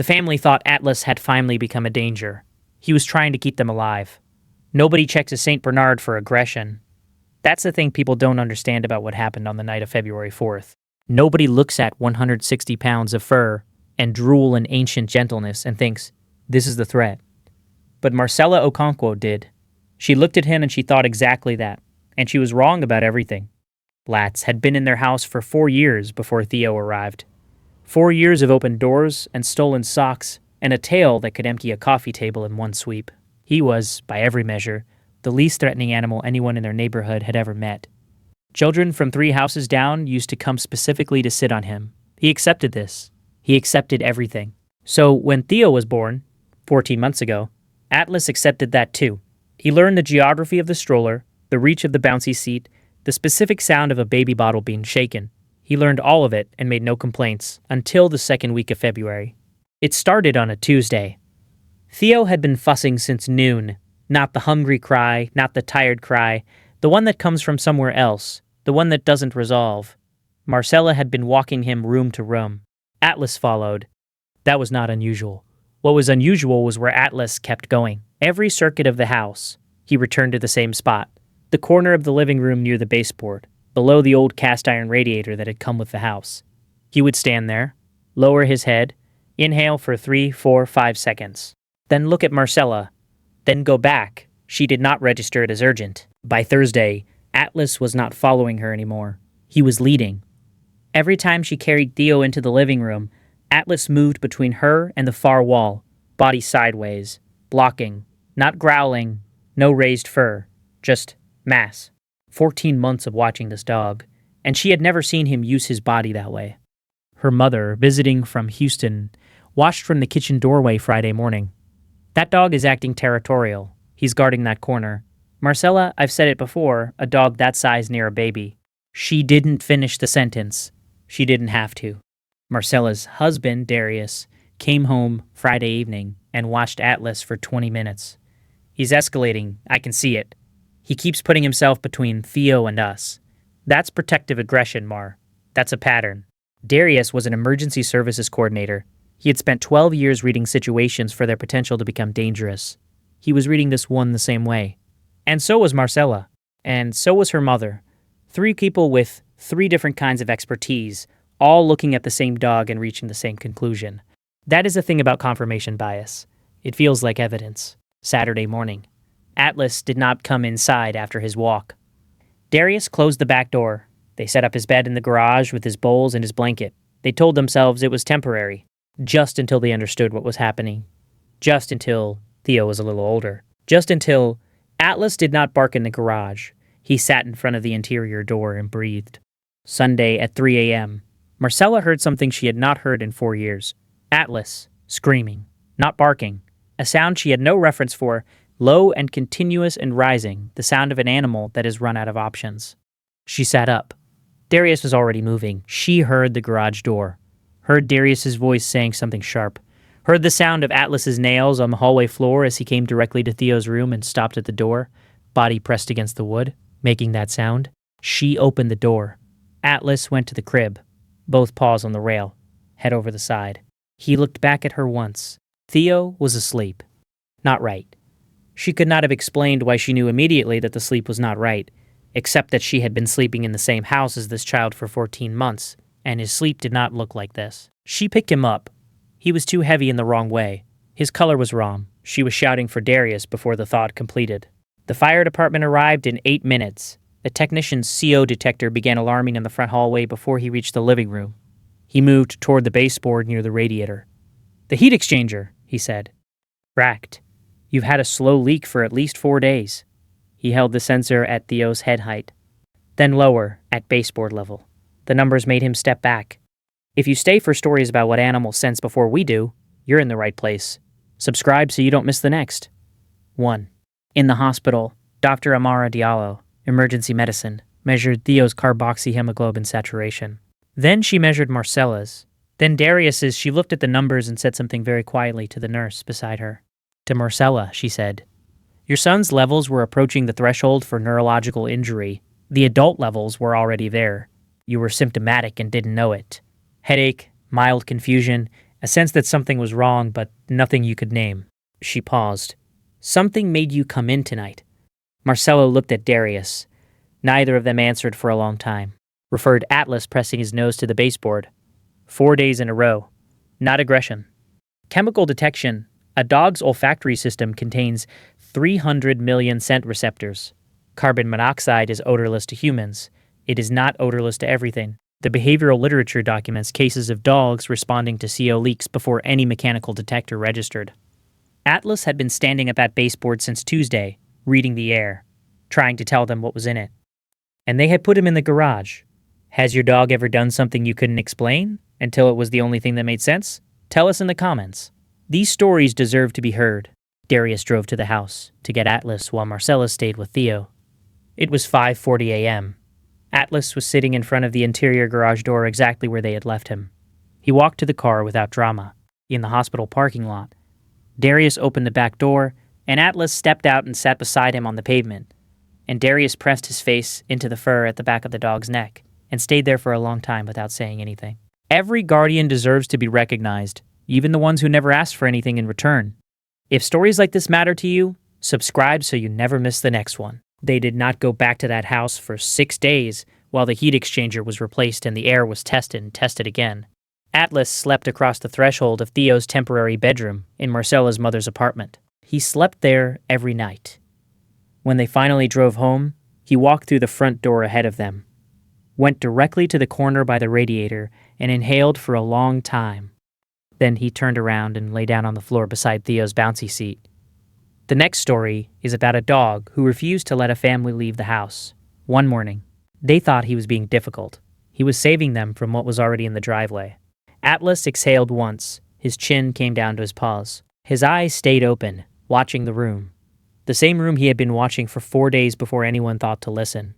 The family thought Atlas had finally become a danger. He was trying to keep them alive. Nobody checks a St. Bernard for aggression. That's the thing people don't understand about what happened on the night of February 4th. Nobody looks at 160 pounds of fur and drool in ancient gentleness and thinks, this is the threat. But Marcella Okonkwo did. She looked at him and she thought exactly that. And she was wrong about everything. Lats had been in their house for 4 years before Theo arrived. 4 years of open doors and stolen socks and a tail that could empty a coffee table in one sweep. He was, by every measure, the least threatening animal anyone in their neighborhood had ever met. Children from 3 houses down used to come specifically to sit on him. He accepted this. He accepted everything. So when Theo was born, 14 months ago, Atlas accepted that too. He learned the geography of the stroller, the reach of the bouncy seat, the specific sound of a baby bottle being shaken. He learned all of it and made no complaints until the second week of February. It started on a Tuesday. Theo had been fussing since noon. Not the hungry cry, not the tired cry, the one that comes from somewhere else, the one that doesn't resolve. Marcella had been walking him room to room. Atlas followed. That was not unusual. What was unusual was where Atlas kept going. Every circuit of the house, he returned to the same spot, the corner of the living room near the baseboard, below the old cast-iron radiator that had come with the house. He would stand there, lower his head, inhale for 3, 4, 5 seconds, then look at Marcella, then go back. She did not register it as urgent. By Thursday, Atlas was not following her anymore. He was leading. Every time she carried Theo into the living room, Atlas moved between her and the far wall, body sideways, blocking, not growling, no raised fur, just mass. 14 months of watching this dog, and she had never seen him use his body that way. Her mother, visiting from Houston, watched from the kitchen doorway Friday morning. That dog is acting territorial. He's guarding that corner. Marcella, I've said it before, a dog that size near a baby. She didn't finish the sentence. She didn't have to. Marcella's husband, Darius, came home Friday evening and watched Atlas for 20 minutes. He's escalating. I can see it. He keeps putting himself between Theo and us. That's protective aggression, Mar. That's a pattern. Darius was an emergency services coordinator. He had spent 12 years reading situations for their potential to become dangerous. He was reading this one the same way. And so was Marcella. And so was her mother. 3 people with 3 different kinds of expertise, all looking at the same dog and reaching the same conclusion. That is the thing about confirmation bias. It feels like evidence. Saturday morning. Atlas did not come inside after his walk. Darius closed the back door. They set up his bed in the garage with his bowls and his blanket. They told themselves it was temporary, just until they understood what was happening. Just until Theo was a little older. Just until Atlas did not bark in the garage. He sat in front of the interior door and breathed. Sunday at 3 a.m., Marcella heard something she had not heard in 4 years. Atlas, screaming, not barking, a sound she had no reference for, low and continuous and rising, the sound of an animal that has run out of options. She sat up. Darius was already moving. She heard the garage door, heard Darius's voice saying something sharp, heard the sound of Atlas's nails on the hallway floor as he came directly to Theo's room and stopped at the door, body pressed against the wood, making that sound. She opened the door. Atlas went to the crib, both paws on the rail, head over the side. He looked back at her once. Theo was asleep. Not right. She could not have explained why she knew immediately that the sleep was not right, except that she had been sleeping in the same house as this child for 14 months, and his sleep did not look like this. She picked him up. He was too heavy in the wrong way. His color was wrong. She was shouting for Darius before the thought completed. The fire department arrived in 8 minutes. The technician's CO detector began alarming in the front hallway before he reached the living room. He moved toward the baseboard near the radiator. "The heat exchanger," he said. "Cracked. You've had a slow leak for at least 4 days." He held the sensor at Theo's head height, then lower, at baseboard level. The numbers made him step back. If you stay for stories about what animals sense before we do, you're in the right place. Subscribe so you don't miss the next. 1. In the hospital, Dr. Amara Diallo, emergency medicine, measured Theo's carboxyhemoglobin saturation. Then she measured Marcella's. Then Darius's. She looked at the numbers and said something very quietly to the nurse beside her. To Marcella, she said, "Your son's levels were approaching the threshold for neurological injury. The adult levels were already there. You were symptomatic and didn't know it. Headache, mild confusion, A sense that something was wrong, but nothing you could name. She paused. Something made you come in tonight. Marcelo looked at Darius. Neither of them answered for a long time. Referred Atlas, pressing his nose to the baseboard. 4 days in a row. Not aggression. Chemical detection. A dog's olfactory system contains 300 million scent receptors. Carbon monoxide is odorless to humans. It is not odorless to everything. The behavioral literature documents cases of dogs responding to CO leaks before any mechanical detector registered. Atlas had been standing at that baseboard since Tuesday, reading the air, trying to tell them what was in it. And they had put him in the garage. Has your dog ever done something you couldn't explain, until it was the only thing that made sense? Tell us in the comments. These stories deserve to be heard. Darius drove to the house to get Atlas while Marcella stayed with Theo. It was 5:40 a.m. Atlas was sitting in front of the interior garage door exactly where they had left him. He walked to the car without drama, in the hospital parking lot. Darius opened the back door, and Atlas stepped out and sat beside him on the pavement. And Darius pressed his face into the fur at the back of the dog's neck and stayed there for a long time without saying anything. Every guardian deserves to be recognized, even the ones who never asked for anything in return. If stories like this matter to you, subscribe so you never miss the next one. They did not go back to that house for 6 days while the heat exchanger was replaced and the air was tested and tested again. Atlas slept across the threshold of Theo's temporary bedroom in Marcella's mother's apartment. He slept there every night. When they finally drove home, he walked through the front door ahead of them, went directly to the corner by the radiator, and inhaled for a long time. Then he turned around and lay down on the floor beside Theo's bouncy seat. The next story is about a dog who refused to let a family leave the house. One morning, they thought he was being difficult. He was saving them from what was already in the driveway. Atlas exhaled once. His chin came down to his paws. His eyes stayed open, watching the room. The same room he had been watching for 4 days before anyone thought to listen.